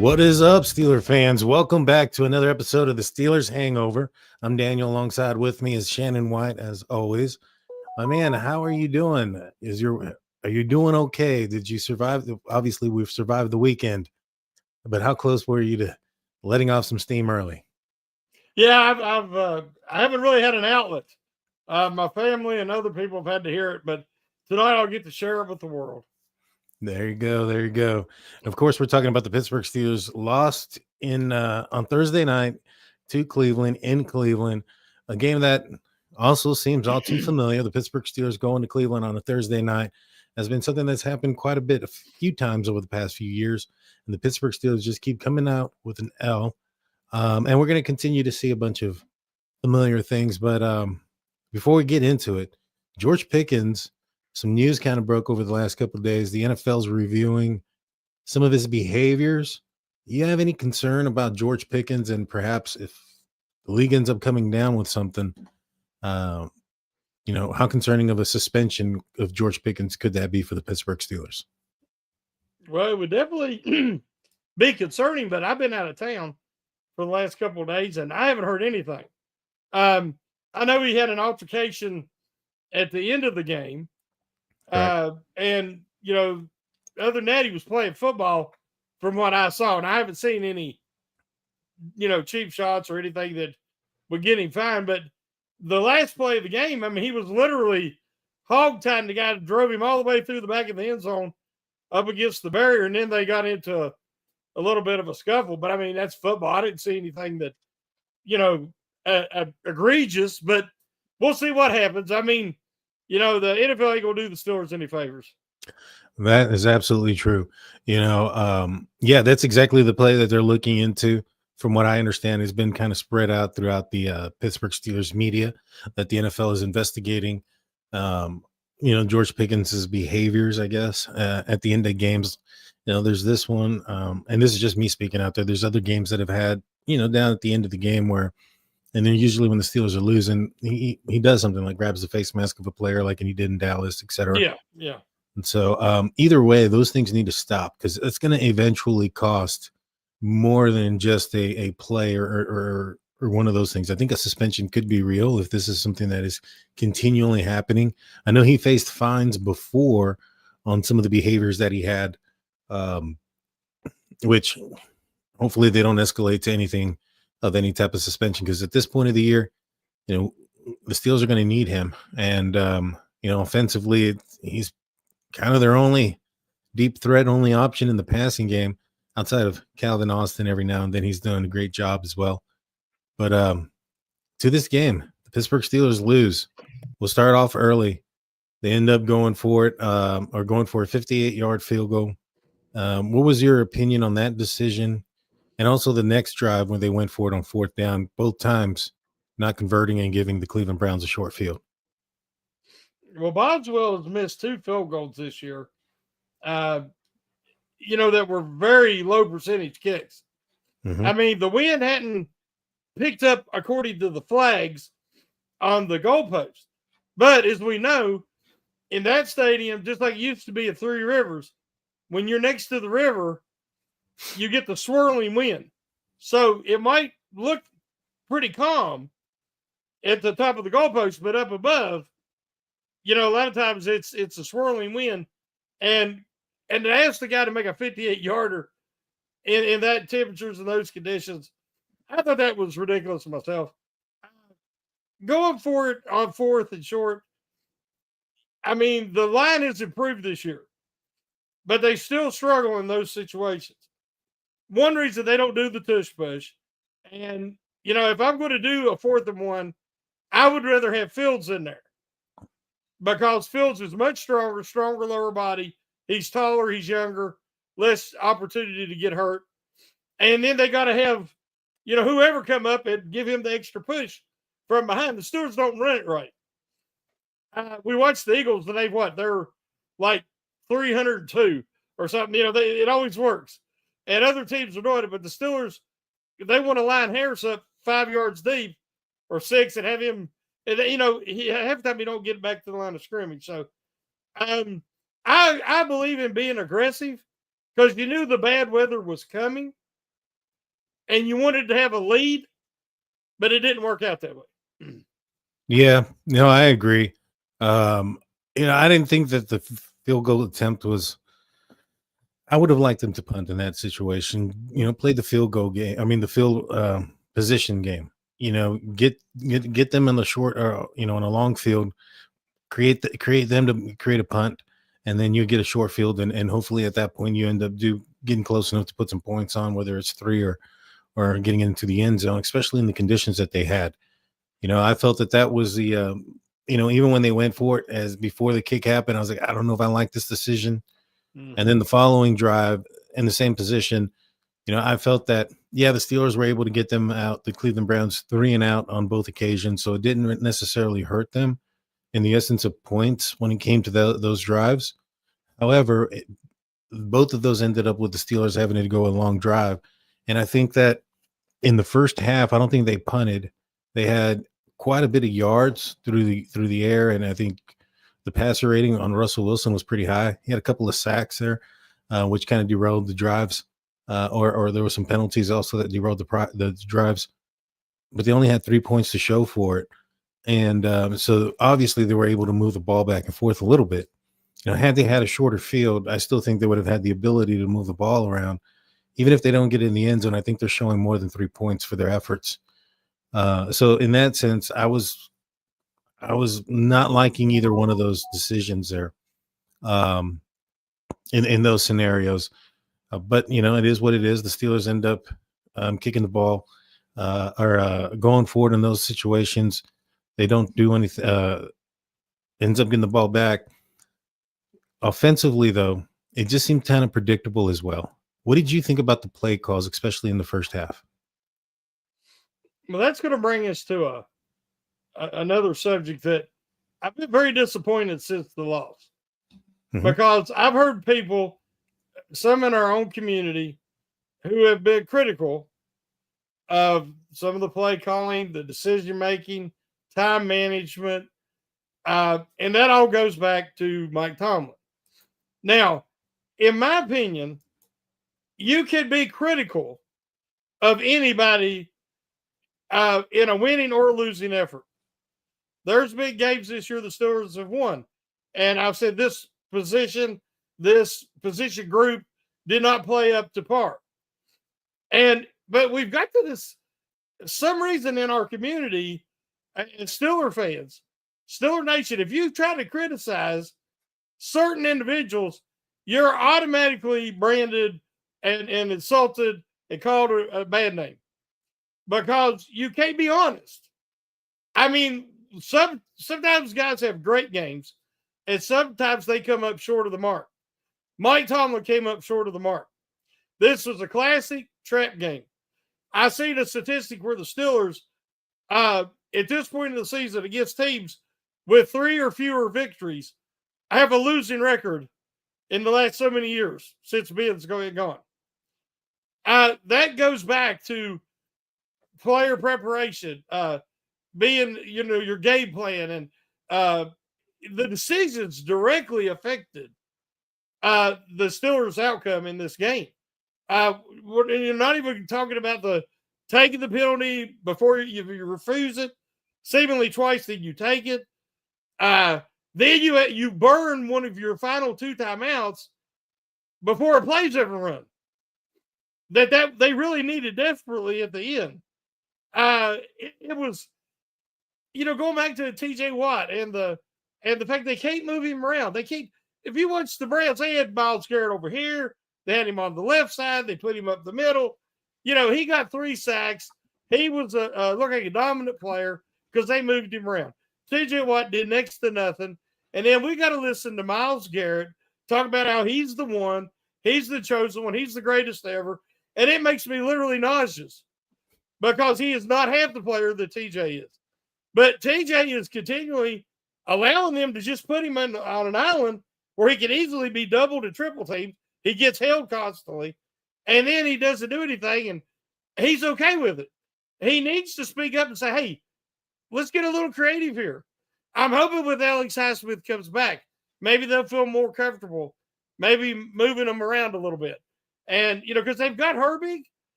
What is up, Steeler fans? Welcome back to another episode of the Steelers Hangover. I'm Daniel. Alongside with me is Shannon White, as always. My man, how are you doing? Are you doing okay? Did you survive? Obviously, we've survived the weekend, but how close were you to letting off some steam early? Yeah, I haven't really had an outlet. My family and other people have had to hear it, but tonight I'll get to share it with the world. There you go. There you go. Of course, we're talking about the Pittsburgh Steelers lost in on Thursday night to Cleveland in Cleveland, a game that also seems all too familiar. The Pittsburgh Steelers going to Cleveland on a Thursday night has been something that's happened quite a few times over the past few years, and the Pittsburgh Steelers just keep coming out with an L. And we're going to continue to see a bunch of familiar things, but before we get into it, George Pickens. Some news kind of broke over the last couple of days. The NFL's reviewing some of his behaviors. You have any concern about George Pickens and perhaps if the league ends up coming down with something, uh, how concerning of a suspension of George Pickens could that be for the Pittsburgh Steelers? Well, it would definitely be concerning, but I've been out of town for the last couple of days and I haven't heard anything. I know he had an altercation at the end of the game. And other than that, he was playing football from what I saw, and I haven't seen any, cheap shots or anything that would get him fined. But the last play of the game, I mean, he was literally hog tying the guy that drove him all the way through the back of the end zone up against the barrier, and then they got into a little bit of a scuffle. But I mean, that's football. I didn't see anything that, egregious, but we'll see what happens. I mean, the NFL ain't going to do the Steelers any favors. That is absolutely true. Yeah, that's exactly the play that they're looking into. From what I understand, has been kind of spread out throughout the Pittsburgh Steelers media that the NFL is investigating. George Pickens's behaviors, I guess, at the end of games. There's this one, and this is just me speaking out there. There's other games that have had, down at the end of the game where, and then usually when the Steelers are losing, he does something like grabs the face mask of a player, like he did in Dallas, etc. Yeah. And so either way, those things need to stop because it's going to eventually cost more than just a play or one of those things. I think a suspension could be real if this is something that is continually happening. I know he faced fines before on some of the behaviors that he had, which hopefully they don't escalate to anything of any type of suspension, because at this point of the year, the Steelers are going to need him. And, offensively, he's kind of their only deep threat, only option in the passing game outside of Calvin Austin. Every now and then he's doing a great job as well. But to this game, the Pittsburgh Steelers lose. We'll start off early. They end up going for it, or going for a 58-yard field goal. What was your opinion on that decision? And also the next drive when they went for it on fourth down, both times not converting and giving the Cleveland Browns a short field. Well, Boswell has missed 2 field goals this year, that were very low percentage kicks. Mm-hmm. I mean, the wind hadn't picked up according to the flags on the goalpost. But as we know, in that stadium, just like it used to be at Three Rivers, when you're next to the river, you get the swirling wind. So it might look pretty calm at the top of the goalpost, but up above, a lot of times it's a swirling wind. And to ask the guy to make a 58-yarder in that temperatures and those conditions, I thought that was ridiculous myself. Going for it on fourth and short, I mean, the line has improved this year, but they still struggle in those situations. One reason they don't do the tush push. And, if I'm going to do a 4th and 1, I would rather have Fields in there because Fields is much stronger lower body. He's taller, he's younger, less opportunity to get hurt. And then they got to have, whoever come up and give him the extra push from behind. The Steelers don't run it right. We watched the Eagles and they're like 302 or something. It always works. And other teams are doing it, but the Steelers, they want to line Harris up 5 yards deep or 6 and have him, half the time he don't get back to the line of scrimmage. So I believe in being aggressive because you knew the bad weather was coming. and you wanted to have a lead, but it didn't work out that way. Yeah, no, I agree. I didn't think that the field goal attempt was. I would have liked them to punt in that situation. Play the field goal game. I mean, the field position game. Get them in the short, or in a long field. Create them to create a punt, and then you get a short field, and hopefully at that point you end up getting close enough to put some points on, whether it's 3 or getting into the end zone, especially in the conditions that they had. I felt that was the even when they went for it as before the kick happened, I was like, I don't know if I like this decision. And then the following drive in the same position, I felt that, yeah, the Steelers were able to get them out, the Cleveland Browns 3 and out on both occasions. So it didn't necessarily hurt them in the essence of points when it came to those drives. However, both of those ended up with the Steelers having to go a long drive. And I think that in the first half, I don't think they punted. They had quite a bit of yards through the air, and I think the passer rating on Russell Wilson was pretty high. He had a couple of sacks there, which kind of derailed the drives, or there were some penalties also that derailed the drives. But they only had 3 points to show for it, and so obviously they were able to move the ball back and forth a little bit. Had they had a shorter field, I still think they would have had the ability to move the ball around. Even if they don't get in the end zone, I think they're showing more than 3 points for their efforts. So in that sense, I was not liking either one of those decisions there, in those scenarios. But it is what it is. The Steelers end up kicking the ball, or going forward in those situations. They don't do anything. Ends up getting the ball back. Offensively, though, it just seemed kind of predictable as well. What did you think about the play calls, especially in the first half? Well, that's going to bring us to another subject that I've been very disappointed since the loss, because I've heard people, some in our own community, who have been critical of some of the play calling, the decision making, time management, and that all goes back to Mike Tomlin. Now, in my opinion, you can be critical of anybody in a winning or losing effort. There's been games this year the Steelers have won, and I've said this position group did not play up to par. But we've got to this some reason in our community, and Steeler fans, Steeler Nation, if you try to criticize certain individuals, you're automatically branded and insulted and called a bad name, because you can't be honest. I mean, sometimes guys have great games, and sometimes they come up short of the mark. Mike Tomlin came up short of the mark. This was a classic trap game. I seen a statistic where the Steelers, at this point in the season, against teams with 3 or fewer victories, have a losing record in the last so many years since Ben's gone. That goes back to player preparation, being, your game plan, and the decisions directly affected the Steelers' outcome in this game. You're not even talking about the taking the penalty before you refuse it, seemingly twice that you take it. Then you burn one of your final 2 timeouts before a play's ever run. That they really needed desperately at the end. It was, going back to TJ Watt and the fact they can't move him around. They can't. If you watch the Browns, they had Myles Garrett over here. They had him on the left side. They put him up the middle. He got 3 sacks. He was looked like a dominant player because they moved him around. TJ Watt did next to nothing. And then we got to listen to Myles Garrett talk about how he's the one, he's the chosen one, he's the greatest ever. And it makes me literally nauseous, because he is not half the player that TJ is. But TJ is continually allowing them to just put him on an island where he can easily be doubled and triple teamed. He gets held constantly, and then he doesn't do anything, and he's okay with it. He needs to speak up and say, hey, let's get a little creative here. I'm hoping with Alex Highsmith comes back, maybe they'll feel more comfortable, maybe moving them around a little bit. And, because they've got Herbig,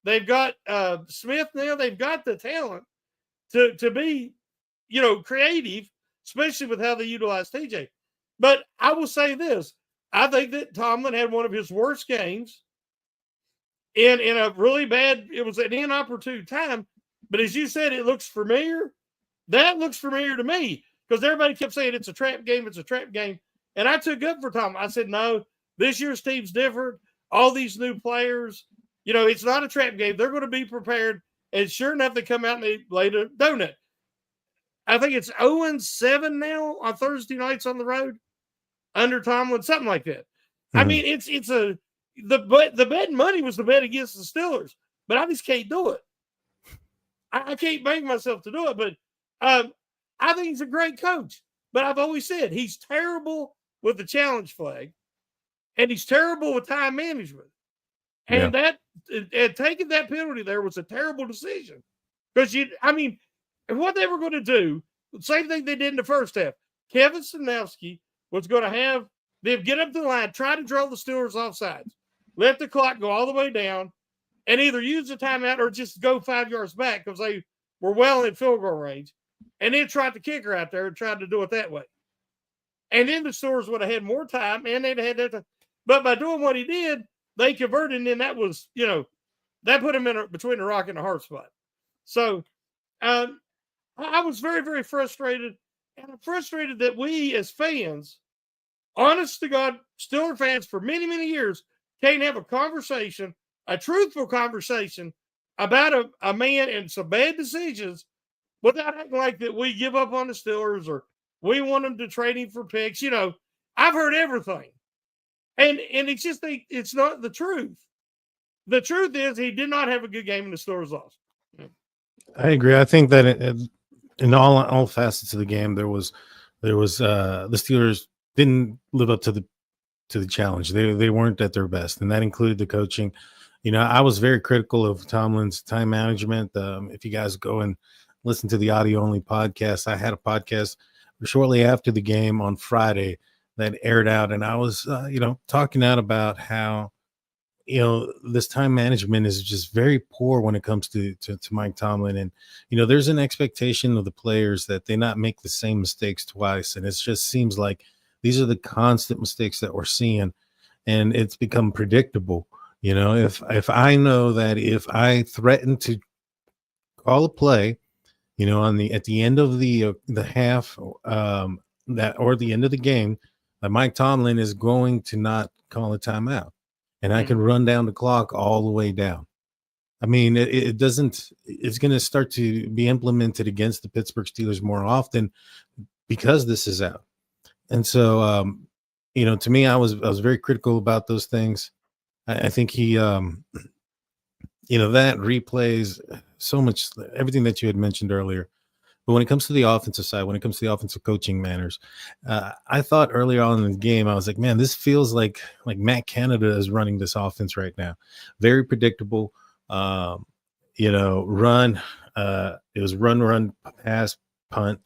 They've got Smith now. They've got the talent to be, creative, especially with how they utilize TJ. But I will say this: I think that Tomlin had one of his worst games in a really bad. It was an inopportune time. But as you said, it looks familiar. That looks familiar to me because everybody kept saying it's a trap game. It's a trap game. And I took up for Tom. I said, no, this year's team's different. All these new players, it's not a trap game. They're going to be prepared. And sure enough, they come out and they laid a donut. I think it's 0-7 now on Thursday nights on the road under Tomlin, something like that. I mean, the bet money was the bet against the Steelers, but I just can't do it. I can't make myself to do it, but I think he's a great coach. But I've always said he's terrible with the challenge flag, and he's terrible with time management. And taking that penalty there was a terrible decision because what they were going to do, the same thing they did in the first half. Kevin Stanowski was going to have them get up to the line, try to draw the Steelers off sides, let the clock go all the way down, and either use the timeout or just go 5 yards back because they were well in field goal range, and then tried the kicker out there and tried to do it that way. And then the Steelers would have had more time, and they'd had that time. But by doing what he did, they converted, and then that was, that put him in between a rock and a hard spot. So I was very, very frustrated, and I'm frustrated that we as fans, honest to God, Steeler fans for many, many years, can't have a conversation, a truthful conversation about a man and some bad decisions without acting like that we give up on the Steelers or we want them to trade him for picks. I've heard everything. And it's just, it's not the truth. The truth is he did not have a good game and the Steelers lost. I agree. I think that in all facets of the game, there was the Steelers didn't live up to the challenge. They weren't at their best, and that included the coaching. I was very critical of Tomlin's time management. If you guys go and listen to the audio only podcast, I had a podcast shortly after the game on Friday that aired out, and I was talking out about how this time management is just very poor when it comes to Mike Tomlin. And there's an expectation of the players that they not make the same mistakes twice, and it just seems like these are the constant mistakes that we're seeing, and it's become predictable. If I know that if I threaten to call a play, at the end of the half, that or the end of the game, that Mike Tomlin is going to not call a timeout, and I can run down the clock all the way down. I mean, it doesn't. It's going to start to be implemented against the Pittsburgh Steelers more often because this is out. And so, to me, I was very critical about those things. I think he, that replays so much, everything that you had mentioned earlier. But when it comes to the offensive side, when it comes to the offensive coaching manners, I thought earlier on in the game, I was like, man, this feels like Matt Canada is running this offense right now. Very predictable, run. It was run, pass, punt.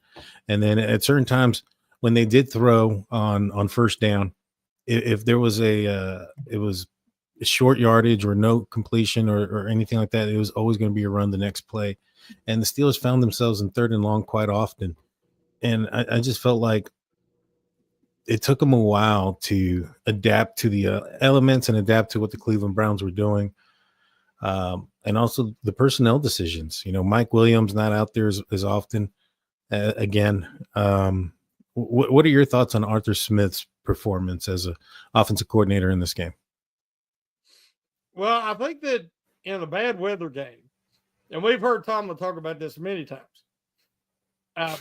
And then at certain times when they did throw on first down, if there was it was short yardage or no completion or anything like that, it was always going to be a run the next play. And the Steelers found themselves in 3rd and long quite often. And I just felt like it took them a while to adapt to the elements and adapt to what the Cleveland Browns were doing. And also the personnel decisions. Mike Williams not out there as often again. What are your thoughts on Arthur Smith's performance as an offensive coordinator in this game? Well, I think that in a bad weather game, and we've heard Tomlin talk about this many times,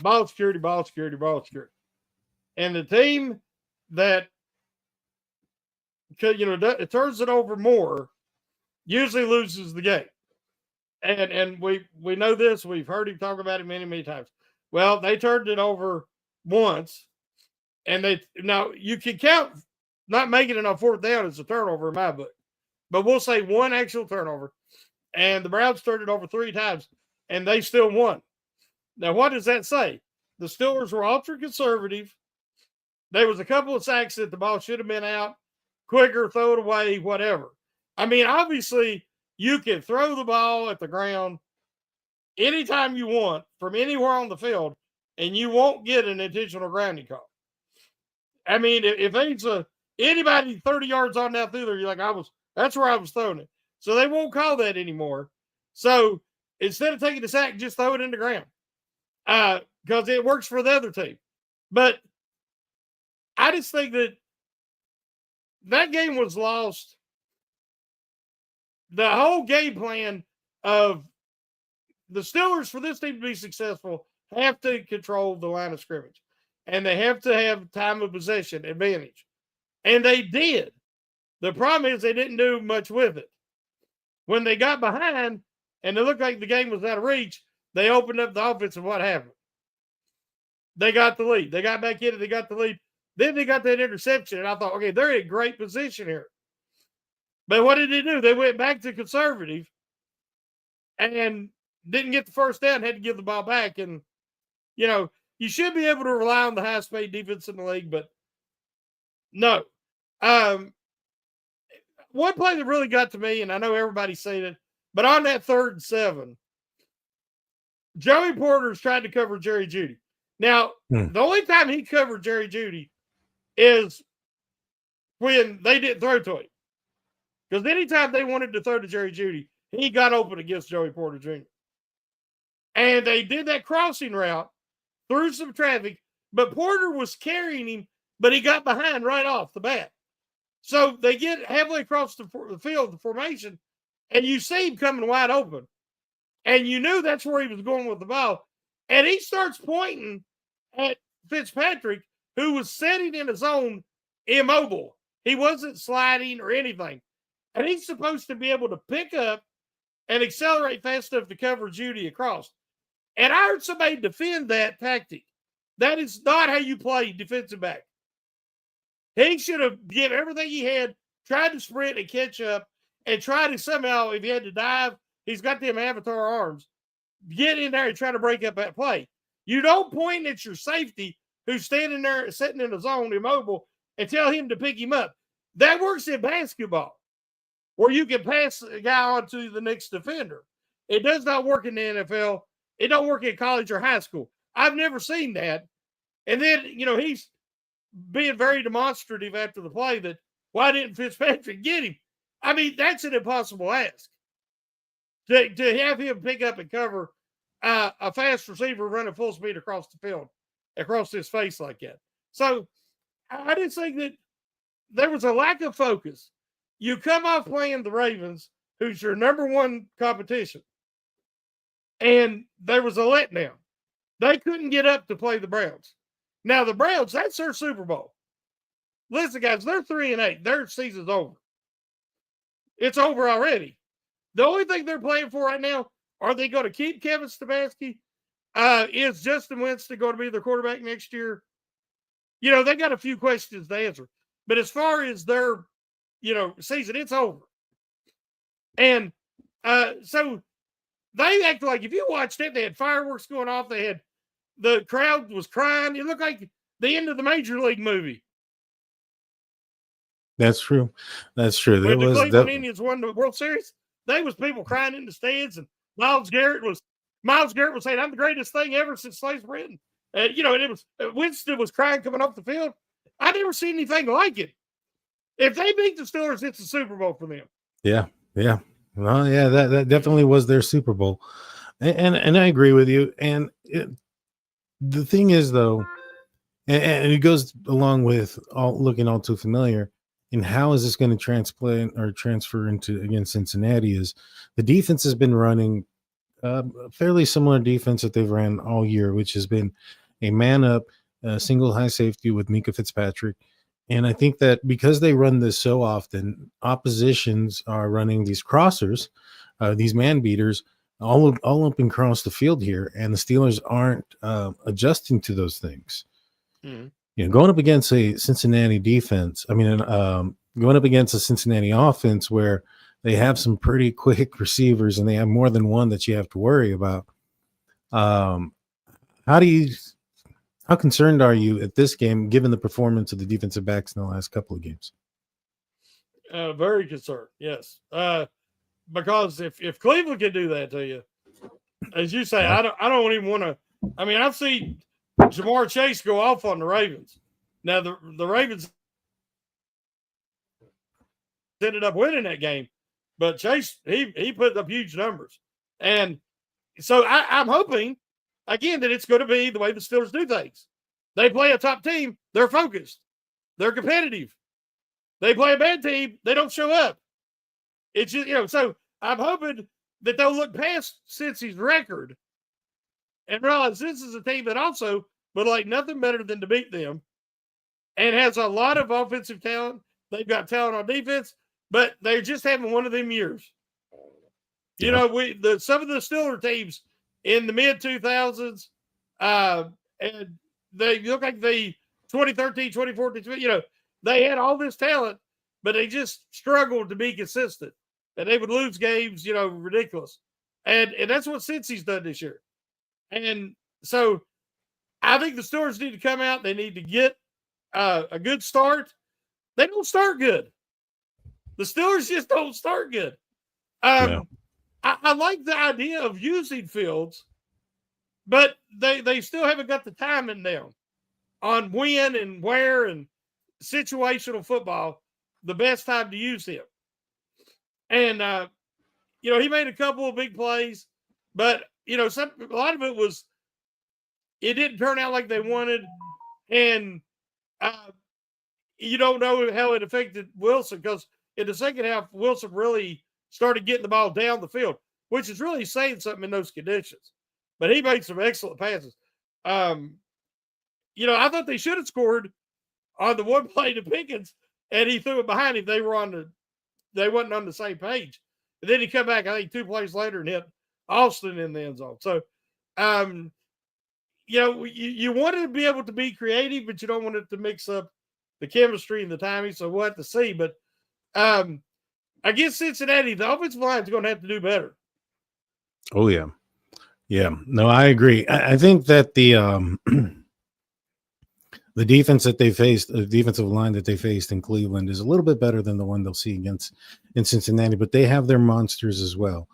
ball security. And the team that, it turns it over more usually loses the game. And we know this. We've heard him talk about it many, many times. Well, they turned it over once, and now you can count not making it on 4th down as a turnover in my book, but we'll say one actual turnover, and the Browns turned it over 3 times, and they still won. Now, what does that say? The Steelers were ultra conservative. There was a couple of sacks that the ball should have been out quicker, throw it away, whatever. I mean, obviously, you can throw the ball at the ground anytime you want from anywhere on the field, and you won't get an intentional grounding call. I mean, if it's anybody 30 yards on down through there, you're like, that's where I was throwing it. So they won't call that anymore. So instead of taking the sack, just throw it in the ground. Because it works for the other team. But I just think that game was lost. The whole game plan of the Steelers, for this team to be successful, have to control the line of scrimmage. And they have to have time of possession advantage. And they did. The problem is they didn't do much with it. When they got behind and it looked like the game was out of reach, they opened up the offense, and what happened? They got the lead. They got back in it. They got the lead. Then they got that interception, and I thought, okay, they're in great position here. But what did they do? They went back to conservative and didn't get the first down, had to give the ball back. And, you should be able to rely on the highest paid defense in the league, but no. One play that really got to me, and I know everybody's saying it, but on that 3rd and 7, Joey Porter's tried to cover Jerry Jeudy. Now, the only time he covered Jerry Jeudy is when they didn't throw to him. Because anytime they wanted to throw to Jerry Jeudy, he got open against Joey Porter Jr. And they did that crossing route through some traffic, but Porter was carrying him, but he got behind right off the bat. So they get halfway across the field, the formation, and you see him coming wide open. And you knew that's where he was going with the ball. And he starts pointing at Fitzpatrick, who was sitting in his own immobile. He wasn't sliding or anything. And he's supposed to be able to pick up and accelerate fast enough to cover Jeudy across. And I heard somebody defend that tactic. That is not how you play defensive back. He should have given everything he had, tried to sprint and catch up, and try to somehow, if he had to dive, he's got them avatar arms, get in there and try to break up that play. You don't point at your safety who's standing there, sitting in the zone, immobile, and tell him to pick him up. That works in basketball, where you can pass a guy on to the next defender. It does not work in the NFL. It don't work in college or high school. I've never seen that. And then, he's being very demonstrative after the play that why didn't Fitzpatrick get him? I mean, that's an impossible ask. To have him pick up and cover a fast receiver running full speed across the field, across his face like that. So I just think that there was a lack of focus. You come off playing the Ravens, who's your number one competition, and there was a letdown. They couldn't get up to play the Browns. Now, the Browns, that's their Super Bowl. Listen, guys, they're 3-8. Their season's over. It's over already. The only thing they're playing for right now, are they going to keep Kevin Stefanski? Is Justin Winston going to be their quarterback next year? They got a few questions to answer. But as far as their, season, it's over. And so they act like, if you watched it, they had fireworks going off. The crowd was crying. It looked like the end of the Major League movie. That's true. That's true. When the Cleveland Indians won the World Series, there was people crying in the stands, and Miles Garrett was saying, "I'm the greatest thing ever since sliced bread." And it was Winston was crying coming off the field. I never seen anything like it. If they beat the Steelers, it's a Super Bowl for them. Yeah. Well, yeah, that definitely was their Super Bowl, and I agree with you. And the thing is, though, and it goes along with looking all too familiar. And how is this going to transfer into against Cincinnati? Is the defense has been running a fairly similar defense that they've ran all year, which has been a man up, single high safety with Mika Fitzpatrick. And I think that because they run this so often, oppositions are running these crossers, these man beaters, all up and across the field here, and the Steelers aren't adjusting to those things. Mm-hmm. Going up against a Cincinnati defense, going up against a Cincinnati offense where they have some pretty quick receivers and they have more than one that you have to worry about. How concerned are you at this game, given the performance of the defensive backs in the last couple of games? Very concerned, yes. because if Cleveland can do that to you, as you say, I don't even want to. I mean, I've seen Jamar Chase go off on the Ravens. Now the Ravens ended up winning that game, but Chase he put up huge numbers, and so I'm hoping again that it's going to be the way the Steelers do things. They play a top team, they're focused, they're competitive. They play a bad team, they don't show up. It's just so I'm hoping that they'll look past Cincy's record and realize this is a team that also would like nothing better than to beat them and has a lot of offensive talent. They've got talent on defense, but they're just having one of them years. You know, some of the Steeler teams in the mid 2000s, and they look like the 2013, 2014, they had all this talent, but they just struggled to be consistent. And they would lose games, ridiculous. And that's what Cincy's done this year. And so I think the Steelers need to come out. They need to get a good start. They don't start good. The Steelers just don't start good. I like the idea of using Fields, but they still haven't got the timing down on when and where and situational football, the best time to use him. And, he made a couple of big plays, but, a lot of it was, it didn't turn out like they wanted. And you don't know how it affected Wilson because in the second half, Wilson really started getting the ball down the field, which is really saying something in those conditions. But he made some excellent passes. I thought they should have scored on the one play to Pickens, and he threw it behind him. They wasn't on the same page. And then he come back, I think, 2 plays later and hit Austin in the end zone. So, you wanted to be able to be creative, but you don't want it to mix up the chemistry and the timing. So we'll have to see. But against Cincinnati, the offensive line is going to have to do better. Oh, yeah. Yeah. No, I agree. I think that the defense that they faced, the defensive line that they faced in Cleveland is a little bit better than the one they'll see in Cincinnati, but they have their monsters as well.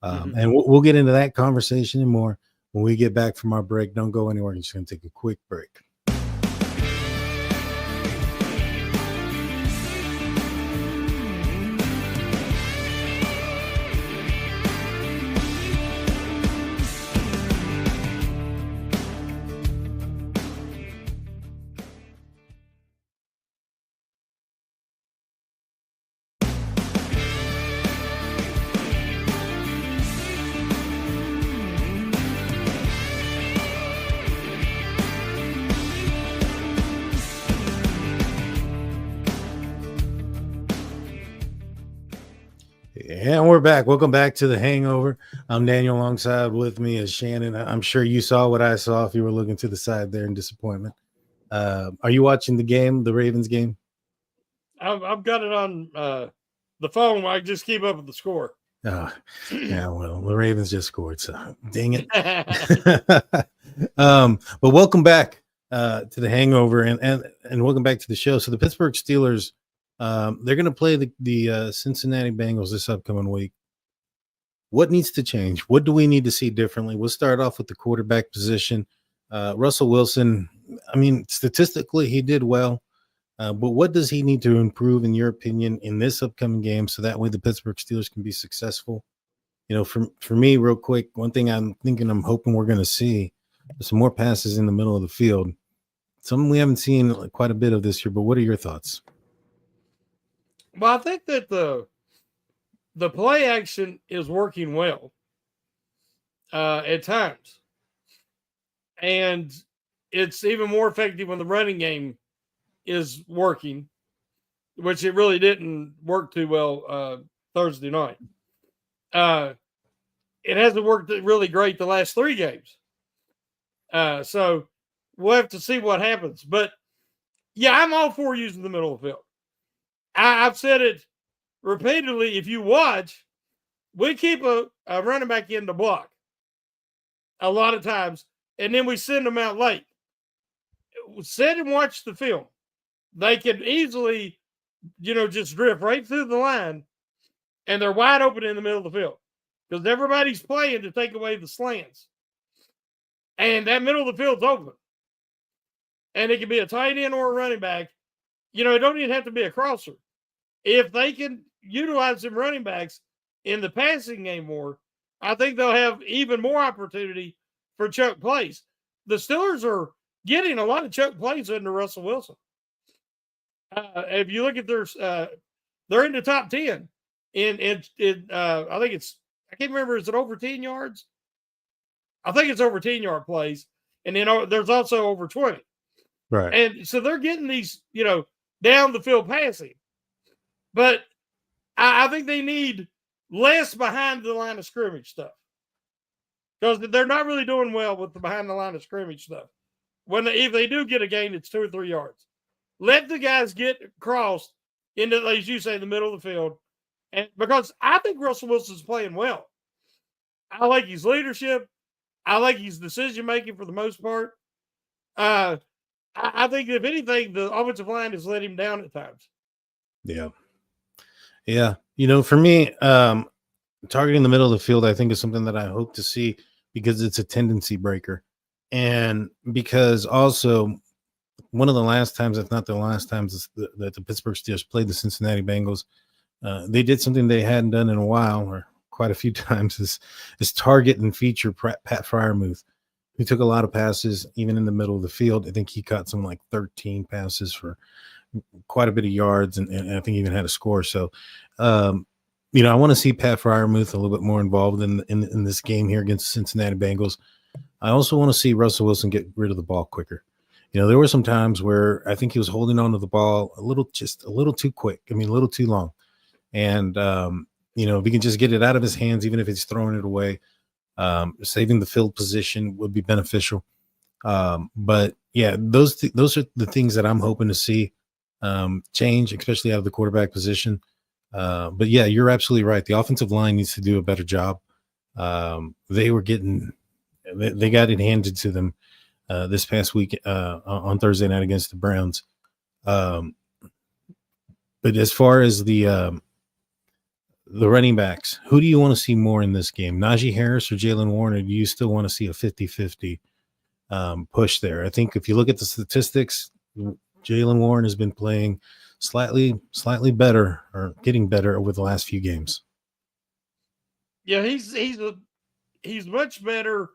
And we'll get into that conversation and more when we get back from our break. Don't go anywhere. I'm just going to take a quick break. And we're back. Welcome back to the Hangover. I'm Daniel. Alongside with me is Shannon. I'm sure you saw what I saw if you were looking to the side there in disappointment. Are you watching the game, the Ravens game? I've got it on the phone. I just keep up with the score. Yeah, well, the Ravens just scored, so dang it. But welcome back to the Hangover and welcome back to the show. So the Pittsburgh Steelers, they're going to play the Cincinnati Bengals this upcoming week. What needs to change? What do we need to see differently? We'll start off with the quarterback position. Russell Wilson, I mean, statistically, he did well. But what does he need to improve, in your opinion, in this upcoming game so that way the Pittsburgh Steelers can be successful? For me, real quick, one thing I'm hoping we're going to see is some more passes in the middle of the field. Something we haven't seen quite a bit of this year, but what are your thoughts? Well, I think that the play action is working well at times. And it's even more effective when the running game is working, which it really didn't work too well Thursday night. It hasn't worked really great the last 3 games. So we'll have to see what happens. But, yeah, I'm all for using the middle of the field. I've said it repeatedly. If you watch, we keep a running back in the block a lot of times, and then we send them out late. Sit and watch the film. They can easily, just drift right through the line and they're wide open in the middle of the field because everybody's playing to take away the slants. And that middle of the field's open. And it can be a tight end or a running back. It don't even have to be a crosser. If they can utilize some running backs in the passing game more, I think they'll have even more opportunity for chuck plays. The Steelers are getting a lot of chuck plays into Russell Wilson. If you look at they're in the top 10 in I think I can't remember, is it over 10 yards? I think it's over 10-yard plays. And then there's also over 20. Right. And so they're getting these, down the field passing. But I think they need less behind the line of scrimmage stuff. Because they're not really doing well with the behind the line of scrimmage stuff. If they do get a gain, it's 2 or 3 yards. Let the guys get crossed into, as you say, the middle of the field. And because I think Russell Wilson's playing well. I like his leadership. I like his decision making for the most part. I think if anything, the offensive line has let him down at times. Yeah. Yeah. For me, targeting the middle of the field, I think, is something that I hope to see because it's a tendency breaker. And because also one of the last times, if not the last times that the Pittsburgh Steelers played the Cincinnati Bengals, they did something they hadn't done in a while, or quite a few times, is target and feature Pat Freiermuth, who took a lot of passes even in the middle of the field. I think he caught some like 13 passes for quite a bit of yards, and I think he even had a score. So, I want to see Pat Freiermuth a little bit more involved in this game here against the Cincinnati Bengals. I also want to see Russell Wilson get rid of the ball quicker. There were some times where I think he was holding on to the ball just a little too quick. A little too long. And, if he can just get it out of his hands, even if he's throwing it away, saving the field position would be beneficial. But yeah, those are the things that I'm hoping to see change, especially out of the quarterback position. But yeah, you're absolutely right. The offensive line needs to do a better job. They got it handed to them this past week on Thursday night against the Browns. But as far as the running backs, who do you want to see more in this game? Najee Harris or Jalen Warren? Or do you still want to see a 50-50 push there? I think if you look at the statistics, Jalen Warren has been playing slightly better, or getting better over the last few games. Yeah, he's much better.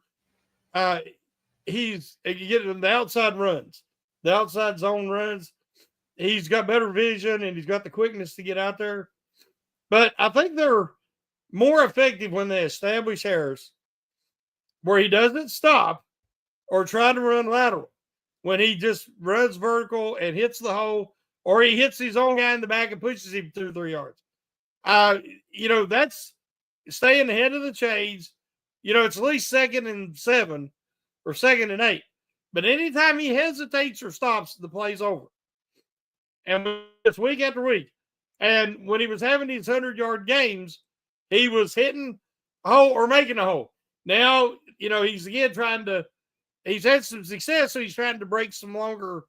He's getting the outside runs, the outside zone runs. He's got better vision and he's got the quickness to get out there. But I think they're more effective when they establish Harris, where he doesn't stop or try to run lateral. When he just runs vertical and hits the hole, or he hits his own guy in the back and pushes him 2 or 3 yards. That's staying ahead of the chains. It's at least 2nd and 7 or 2nd and 8. But anytime he hesitates or stops, the play's over. And it's week after week. And when he was having these 100-yard games, he was hitting a hole or making a hole. Now, he's again he's had some success, so he's trying to break some longer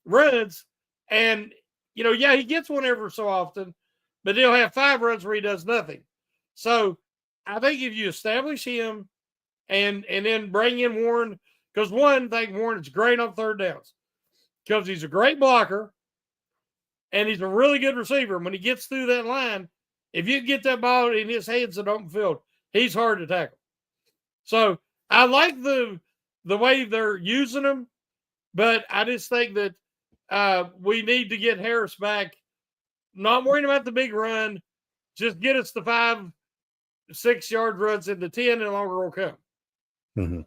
runs. And, he gets one every so often, but he'll have 5 runs where he does nothing. So I think if you establish him and then bring in Warren, because one thing, Warren is great on 3rd downs because he's a great blocker and he's a really good receiver. When he gets through that line, if you get that ball in his hands in open field, he's hard to tackle. So I like the way they're using him, but I just think that we need to get Harris back. Not worrying about the big run. Just get us the 5-6 yard runs into 10 and longer will come. Mm-hmm.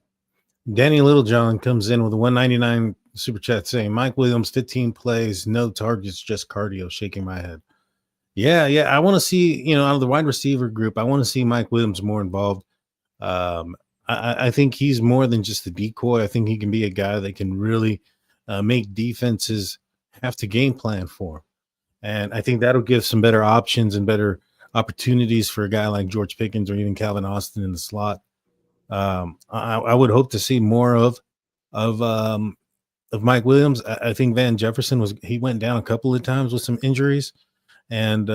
Danny Littlejohn comes in with a 199 super chat saying, Mike Williams, 15 plays, no targets, just cardio. Shaking my head. Yeah. I want to see, out of the wide receiver group, I want to see Mike Williams more involved. I think he's more than just a decoy. I think he can be a guy that can really make defenses have to game plan for him. And I think that'll give some better options and better opportunities for a guy like George Pickens or even Calvin Austin in the slot. I would hope to see more of Mike Williams. I think Van Jefferson he went down a couple of times with some injuries, and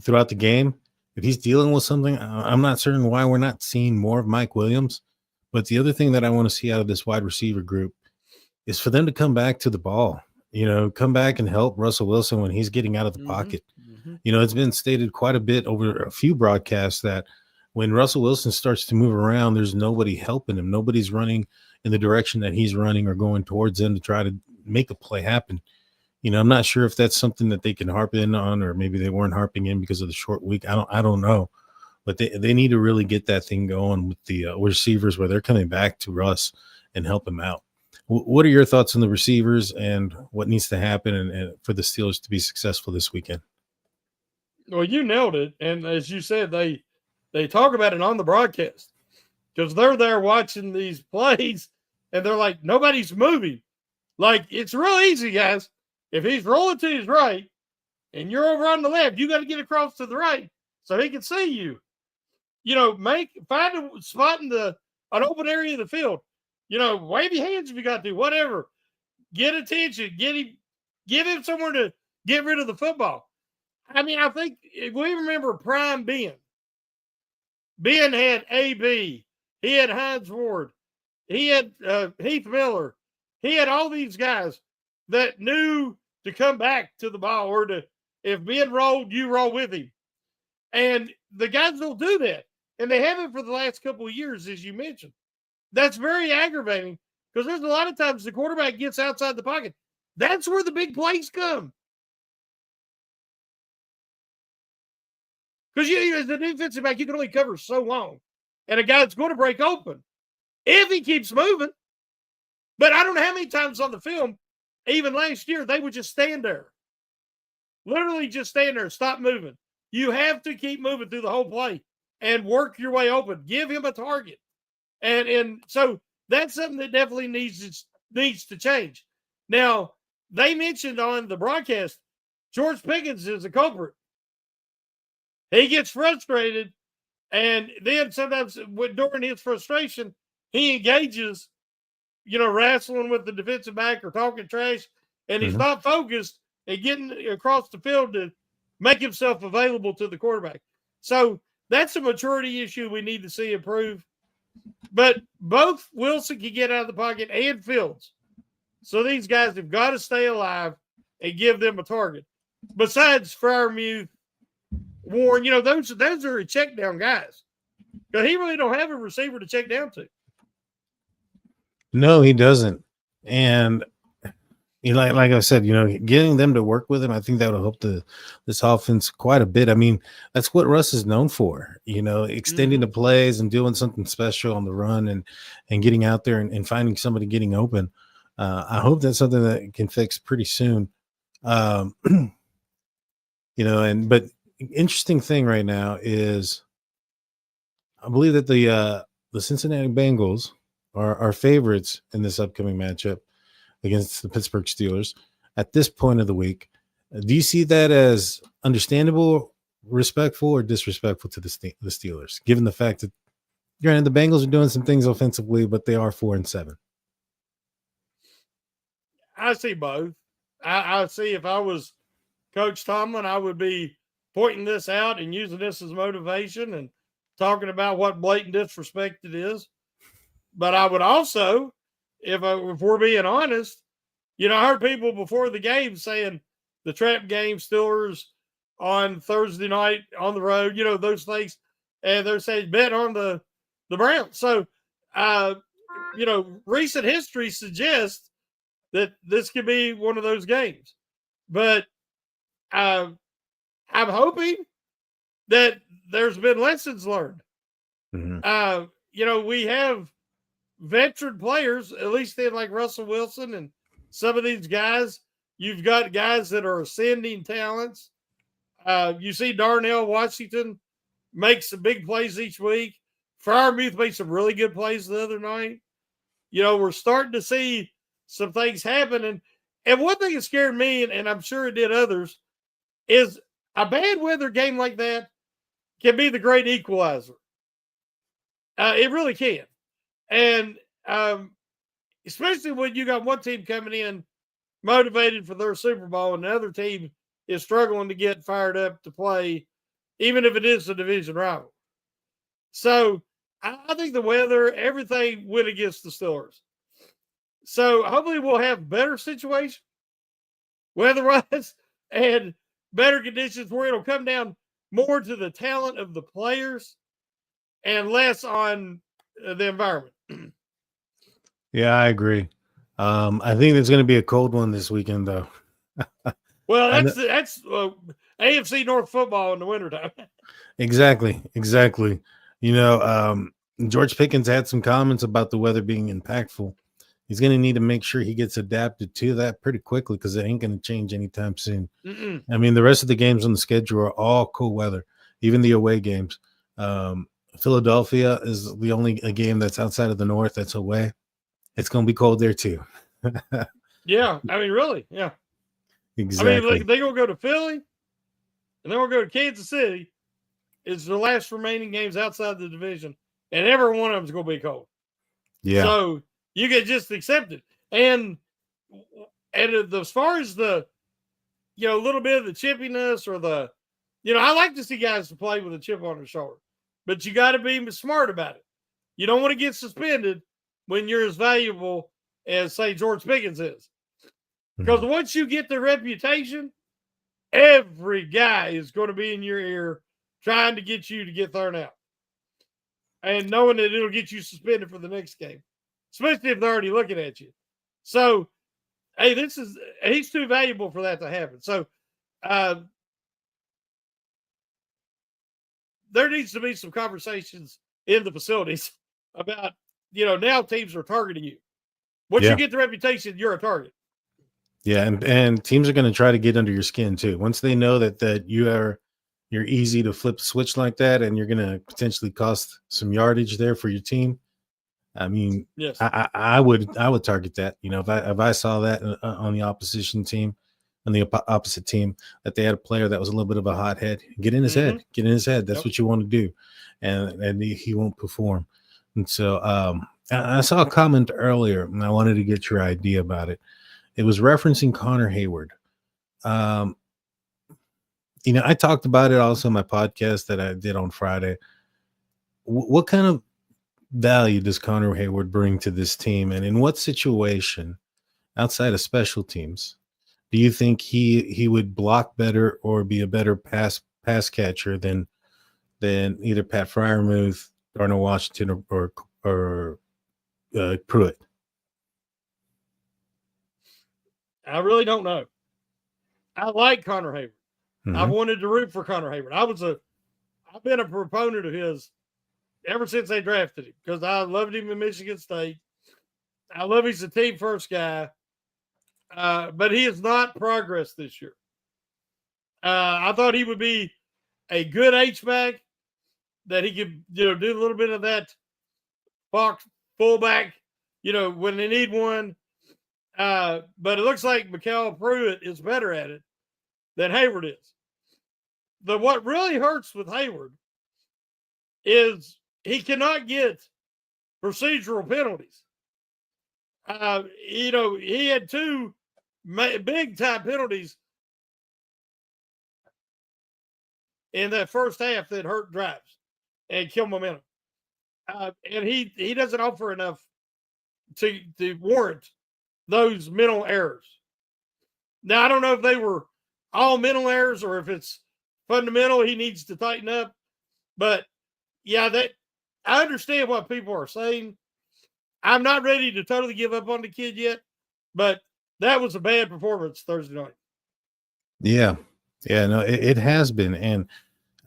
throughout the game, if he's dealing with something, I'm not certain why we're not seeing more of Mike Williams. But the other thing that I want to see out of this wide receiver group is for them to come back to the ball, come back and help Russell Wilson when he's getting out of the pocket. It's been stated quite a bit over a few broadcasts that when Russell Wilson starts to move around, there's nobody helping him. Nobody's running in the direction that he's running or going towards him to try to make a play happen. I'm not sure if that's something that they can harp in on, or maybe they weren't harping in because of the short week. I don't know, but they need to really get that thing going with the receivers where they're coming back to Russ and help him out. What are your thoughts on the receivers and what needs to happen and for the Steelers to be successful this weekend? Well, you nailed it. And as you said, they talk about it on the broadcast because they're there watching these plays and they're like, nobody's moving. Like, it's real easy, guys. If he's rolling to his right and you're over on the left, you got to get across to the right so he can see you. Find a spot in an open area of the field. Wave your hands if you got to, whatever. Get attention, give him somewhere to get rid of the football. I mean, I think if we remember prime Ben. Ben had AB, he had Hines Ward, he had Heath Miller, he had all these guys that knew to come back to the ball, or if Ben rolled, you roll with him. And the guys will do that. And they haven't for the last couple of years, as you mentioned. That's very aggravating because there's a lot of times the quarterback gets outside the pocket. That's where the big plays come. Because as a defensive back, you can only cover so long. And a guy that's going to break open if he keeps moving. But I don't know how many times on the film, even last year, they would just stand there. Literally just stand there, stop moving. You have to keep moving through the whole play and work your way open. Give him a target. And so that's something that definitely needs to change. Now, they mentioned on the broadcast, George Pickens is a culprit. He gets frustrated, and then sometimes during his frustration, he engages, wrestling with the defensive back or talking trash, and he's not focused and getting across the field to make himself available to the quarterback. So that's a maturity issue we need to see improve. But both Wilson can get out of the pocket and Fields. So these guys have got to stay alive and give them a target. Besides Freiermuth, Warren, those are check down guys. Because he really don't have a receiver to check down to. No, he doesn't. And like I said, getting them to work with him, I think that will help this offense quite a bit. I mean, that's what Russ is known for, extending the plays and doing something special on the run and getting out there and finding somebody getting open. I hope that's something that can fix pretty soon. But interesting thing right now is I believe that the Cincinnati Bengals are favorites in this upcoming matchup against the Pittsburgh Steelers at this point of the week. Do you see that as understandable, respectful, or disrespectful to the Steelers, given the fact that, granted, the Bengals are doing some things offensively, but they are 4-7? I see both. I see if I was Coach Tomlin, I would be pointing this out and using this as motivation and talking about what blatant disrespect it is. But I would also, if we're being honest, I heard people before the game saying the trap game Steelers on Thursday night on the road, those things, and they're saying bet on the Browns. So, recent history suggests that this could be one of those games. But I'm hoping that there's been lessons learned. We have veteran players, at least in like Russell Wilson and some of these guys. You've got guys that are ascending talents. You see Darnell Washington make some big plays each week. Freiermuth made some really good plays the other night. We're starting to see some things happen. And one thing that scared me, and I'm sure it did others, is a bad weather game like that can be the great equalizer. It really can. And especially when you got one team coming in motivated for their Super Bowl and another team is struggling to get fired up to play, even if it is a division rival. So I think the weather, everything went against the Steelers. So hopefully we'll have better situation weather-wise and better conditions where it'll come down more to the talent of the players and less on the environment. Yeah, I agree. I think there's going to be a cold one this weekend, though. Well, that's AFC North football in the wintertime. Exactly. George Pickens had some comments about the weather being impactful. He's going to need to make sure he gets adapted to that pretty quickly because it ain't going to change anytime soon. Mm-mm. I mean, the rest of the games on the schedule are all cool weather, even the away games. Philadelphia is the only game that's outside of the North that's away. It's going to be cold there too. Yeah, I mean, really, yeah. Exactly. I mean, like, they're going to go to Philly, and then we'll go to Kansas City. It's the last remaining games outside the division, and every one of them is going to be cold. Yeah. So you can just accept it. And as far as the, little bit of the chippiness or the, I like to see guys to play with a chip on their shoulder, but you got to be smart about it. You don't want to get suspended when you're as valuable as, say, George Pickens is. Because once you get the reputation, every guy is going to be in your ear trying to get you to get thrown out. And knowing that it'll get you suspended for the next game, especially if they're already looking at you. So, hey, he's too valuable for that to happen. So, there needs to be some conversations in the facilities about, now teams are targeting you. Once you get the reputation, you're a target. Yeah, and teams are going to try to get under your skin too. Once they know that you're easy to flip the switch like that, and you're going to potentially cost some yardage there for your team. I mean, yes, I would target that. If I saw that on the opposition team, on the opposite team, that they had a player that was a little bit of a hothead, get in his head. That's what you want to do, and he won't perform. And so I saw a comment earlier, and I wanted to get your idea about it. It was referencing Connor Hayward. I talked about it also in my podcast that I did on Friday. What kind of value does Connor Hayward bring to this team, and in what situation outside of special teams do you think he would block better or be a better pass catcher than either Pat Freiermuth, Darnell Washington, or Pruitt? I really don't know. I like Connor Hayward. I wanted to root for Connor Hayward. I've been a proponent of his ever since they drafted him because I loved him in Michigan State. I love he's a team first guy, but he has not progressed this year. I thought he would be a good H-back, that he could do a little bit of that box fullback, when they need one. But it looks like Mikael Pruitt is better at it than Hayward is. What really hurts with Hayward is he cannot get procedural penalties. He had two big time penalties in that first half that hurt drives and kill momentum. And he doesn't offer enough to warrant those mental errors. Now, I don't know if they were all mental errors or if it's fundamental. He needs to tighten up. But yeah, I understand what people are saying. I'm not ready to totally give up on the kid yet, but that was a bad performance Thursday night. Yeah. No, it has been. And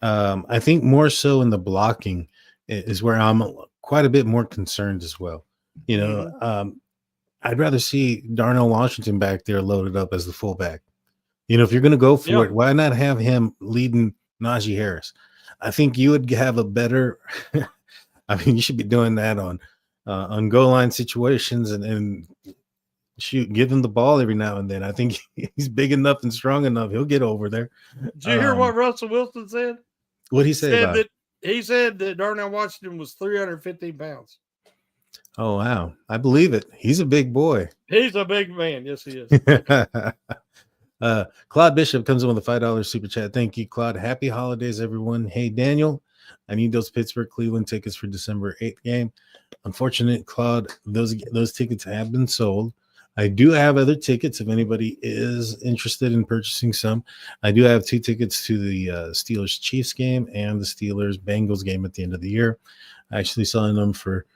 I think more so in the blocking is where I'm quite a bit more concerned as well. I'd rather see Darnell Washington back there loaded up as the fullback. If you're going to go for it, why not have him leading Najee Harris? I think you would have a better I mean, you should be doing that on goal line situations and shoot, give him the ball every now and then. I think he's big enough and strong enough. He'll get over there. Did you hear what Russell Wilson said? What'd he say about it? He said that Darnell Washington was 315 pounds. Oh, wow. I believe it. He's a big boy. He's a big man. Yes, he is. Claude Bishop comes in with a $5 super chat. Thank you, Claude. Happy holidays, everyone. Hey, Daniel, I need those Pittsburgh Cleveland tickets for December 8th game. Unfortunate, Claude, those tickets have been sold. I do have other tickets if anybody is interested in purchasing some. I do have 2 tickets to the Steelers Chiefs game and the Steelers Bengals game at the end of the year. I actually selling them for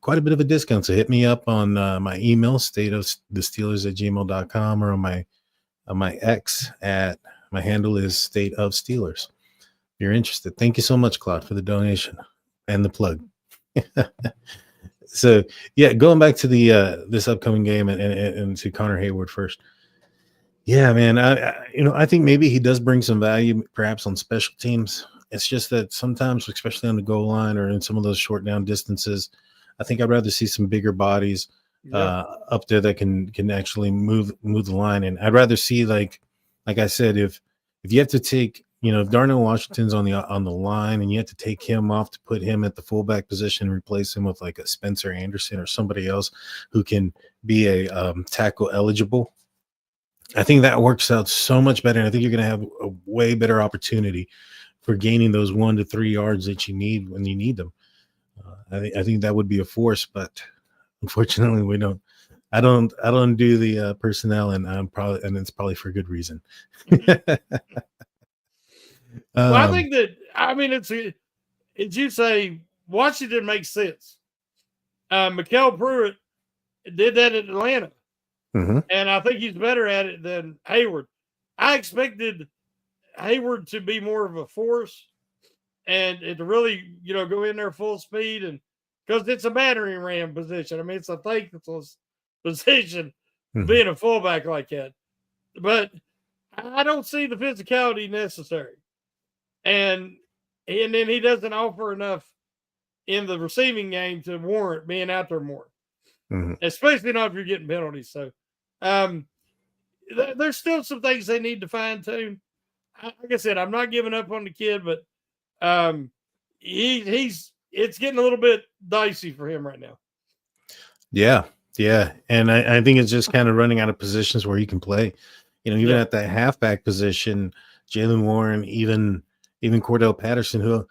quite a bit of a discount. So hit me up on my email, stateofthesteelers@gmail.com, or on my X at my handle is State of Steelers. If you're interested. Thank you so much, Claude, for the donation and the plug. So yeah, going back to the this upcoming game and to Connor Hayward first. Yeah, man. I think maybe he does bring some value, perhaps on special teams. It's just that sometimes, especially on the goal line or in some of those short down distances, I think I'd rather see some bigger bodies up there that can actually move the line. And I'd rather see like I said, if you have to take, if Darnell Washington's on the line and you have to take him off to put him at the fullback position and replace him with like a Spencer Anderson or somebody else who can be a tackle eligible, I think that works out so much better. And I think you're going to have a way better opportunity for gaining those 1 to 3 yards that you need when you need them. I think that would be a force, but unfortunately we don't. I don't do the personnel, and it's probably for good reason. Well, I think that as you say, Washington makes sense. Mikael Pruitt did that in Atlanta, and I think he's better at it than Hayward. I expected Hayward to be more of a force and to really, go in there full speed, and because it's a battering ram position. I mean, it's a thankless position being a fullback like that. But I don't see the physicality necessary. And then he doesn't offer enough in the receiving game to warrant being out there more, especially not if you're getting penalties. So there's still some things they need to fine tune. Like I said, I'm not giving up on the kid, but it's getting a little bit dicey for him right now. Yeah. And I think it's just kind of running out of positions where he can play. Even at that halfback position, Jalen Warren, even Cordell Patterson, who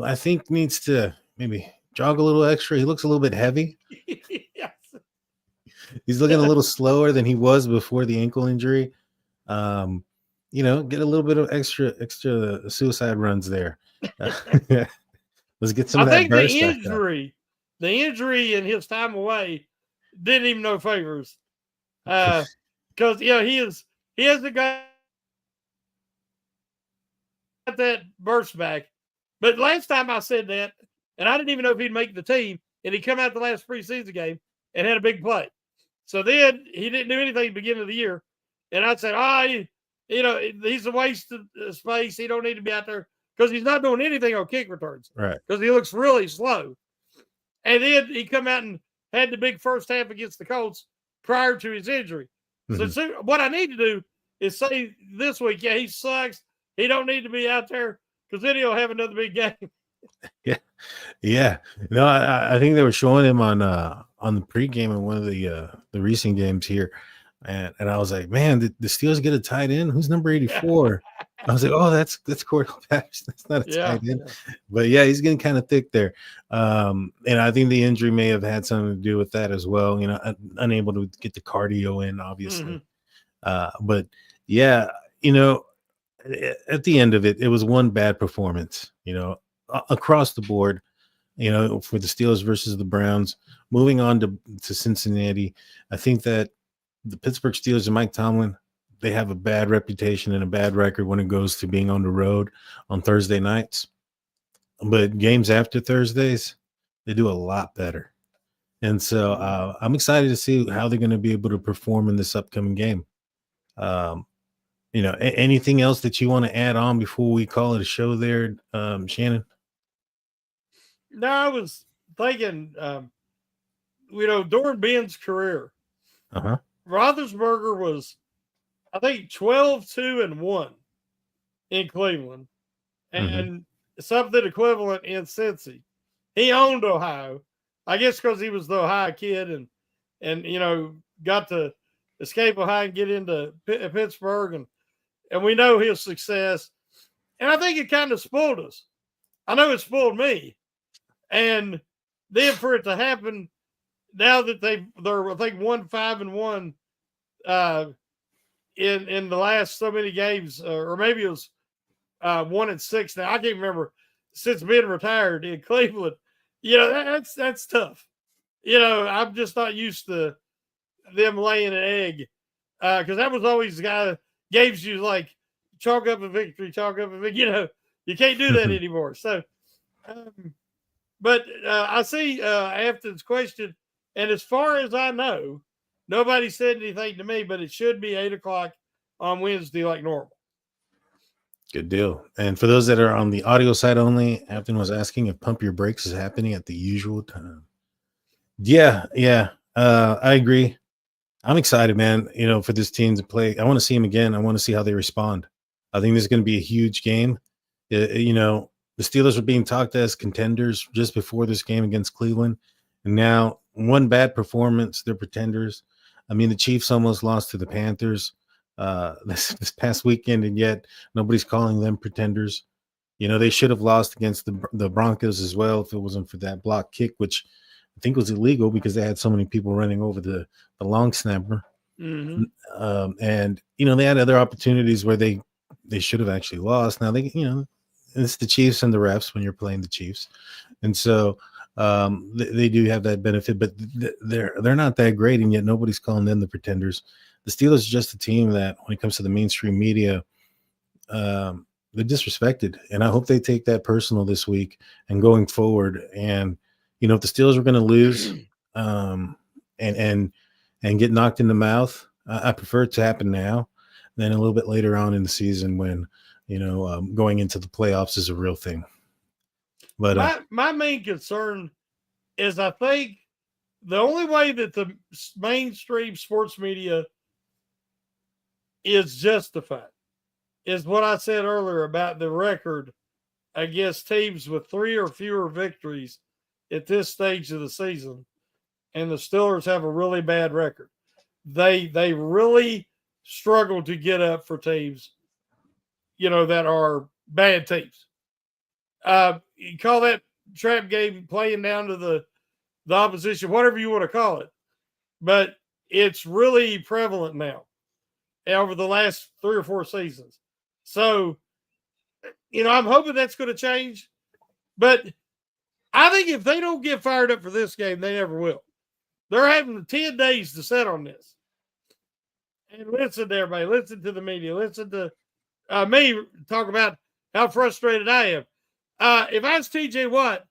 I think needs to maybe jog a little extra. He looks a little bit heavy. Yes. He's looking a little slower than he was before the ankle injury. Get a little bit of extra suicide runs there. Let's get some of that burst. The injury and his time away didn't even know favors. Because he has the guy that burst back. But last time I said that, and I didn't even know if he'd make the team, and he come out the last preseason game and had a big play. So then he didn't do anything at the beginning of the year. And I said, he's a waste of space. He don't need to be out there because he's not doing anything on kick returns. Right. Because he looks really slow. And then he come out and had the big first half against the Colts prior to his injury. So what I need to do is say this week, he sucks. He don't need to be out there because then he'll have another big game. Yeah. No, I think they were showing him on the pregame in one of the recent games here. And I was like, man, the Steelers get a tight end? Who's number 84? I was like, oh, that's Cordell Patterson. That's not a tight end. Yeah. But yeah, he's getting kind of thick there. And I think the injury may have had something to do with that as well. Unable to get the cardio in, obviously. But yeah, at the end of it, it was one bad performance, across the board, for the Steelers versus the Browns. Moving on to Cincinnati, I think that the Pittsburgh Steelers and Mike Tomlin, they have a bad reputation and a bad record when it goes to being on the road on Thursday nights. But games after Thursdays, they do a lot better. And so I'm excited to see how they're going to be able to perform in this upcoming game. Anything else that you want to add on before we call it a show there, Shannon? No, I was thinking, during Ben's career, Roethlisberger was, I think, 12-2-1 in Cleveland, and something equivalent in Cincy. He owned Ohio, I guess, because he was the Ohio kid, and got to escape Ohio and get into Pittsburgh, and we know his success. And I think it kind of spoiled us. I know it spoiled me. And then for it to happen now that they're I think 1-5-1 in the last so many games, or maybe it was 1-6 now. I can't remember, since being retired in Cleveland. That's tough. I'm just not used to them laying an egg, because that was always the guy that gave you like chalk up a victory. You can't do that anymore. So, but I see Afton's question, and as far as I know, nobody said anything to me, but it should be 8:00 on Wednesday like normal. Good deal. And for those that are on the audio side only, Afton was asking if Pump Your Brakes is happening at the usual time. Yeah. I agree. I'm excited, man, for this team to play. I want to see them again. I want to see how they respond. I think this is going to be a huge game. The Steelers were being talked as contenders just before this game against Cleveland. And now one bad performance, they're pretenders. I mean, the Chiefs almost lost to the Panthers this past weekend, and yet nobody's calling them pretenders. They should have lost against the Broncos as well if it wasn't for that block kick, which I think was illegal because they had so many people running over the long snapper. Mm-hmm. And they had other opportunities where they should have actually lost. Now it's the Chiefs and the refs when you're playing the Chiefs, and so they do have that benefit, but they're not that great, and yet nobody's calling them the pretenders. The Steelers are just a team that, when it comes to the mainstream media, they're disrespected, and I hope they take that personal this week and going forward. And if the Steelers were going to lose and get knocked in the mouth, I prefer it to happen now than a little bit later on in the season when going into the playoffs is a real thing. But my main concern is, I think the only way that the mainstream sports media is justified is what I said earlier about the record against teams with 3 or fewer victories at this stage of the season. And the Steelers have a really bad record. They really struggle to get up for teams, that are bad teams. You call that trap game playing down to the opposition, whatever you want to call it. But it's really prevalent now over the last 3 or 4 seasons. So, I'm hoping that's going to change. But I think if they don't get fired up for this game, they never will. They're having 10 days to set on this. And listen to everybody. Listen to the media. Listen to me talk about how frustrated I am. If I was TJ Watt,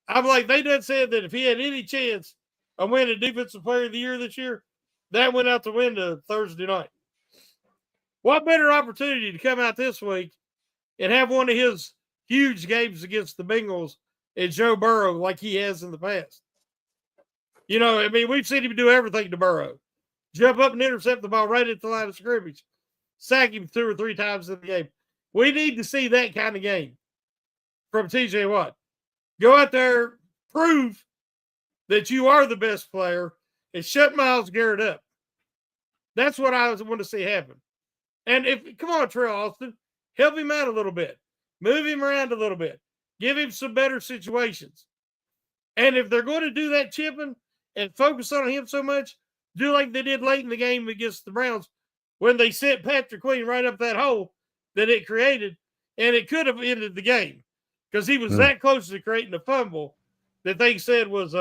I'm like, they done said that if he had any chance of winning Defensive Player of the Year this year, that went out the window Thursday night. What better opportunity to come out this week and have one of his huge games against the Bengals and Joe Burrow like he has in the past? We've seen him do everything to Burrow. Jump up and intercept the ball right at the line of scrimmage. Sack him 2 or 3 times in the game. We need to see that kind of game from TJ Watt. Go out there, prove that you are the best player, and shut Myles Garrett up. That's what I want to see happen. And come on, Terrell Austin, help him out a little bit. Move him around a little bit. Give him some better situations. And if they're going to do that chipping and focus on him so much, do like they did late in the game against the Browns when they sent Patrick Queen right up that hole that it created, and it could have ended the game because he was that close to creating a fumble that they said was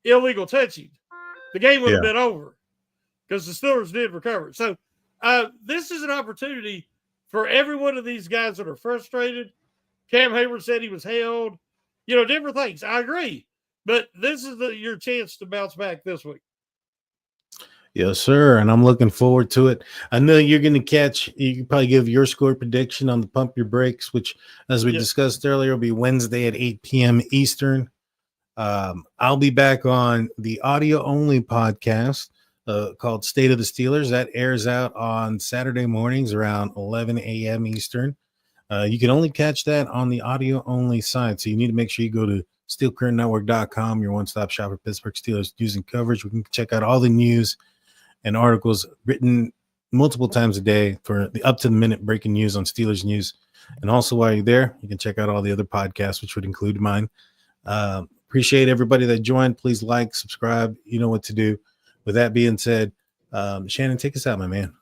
illegal touching. The game would have been over because the Steelers did recover. So this is an opportunity for every one of these guys that are frustrated. Cam Hayward said he was held, different things. I agree. But this is your chance to bounce back this week. Yes, sir. And I'm looking forward to it. I know you're going to you can probably give your score prediction on the Pump Your Brakes, which, as we discussed earlier, will be Wednesday at 8 p.m. Eastern. I'll be back on the audio-only podcast called State of the Steelers. That airs out on Saturday mornings around 11 a.m. Eastern. You can only catch that on the audio-only side, so you need to make sure you go to SteelCurrentNetwork.com, your one-stop shop for Pittsburgh Steelers news and coverage. We can check out all the news and articles written multiple times a day for the up to the minute breaking news on Steelers news. And also, while you're there, you can check out all the other podcasts, which would include mine. Appreciate everybody that joined. Please like, subscribe. You know what to do. With that being said, Shannon, take us out, my man.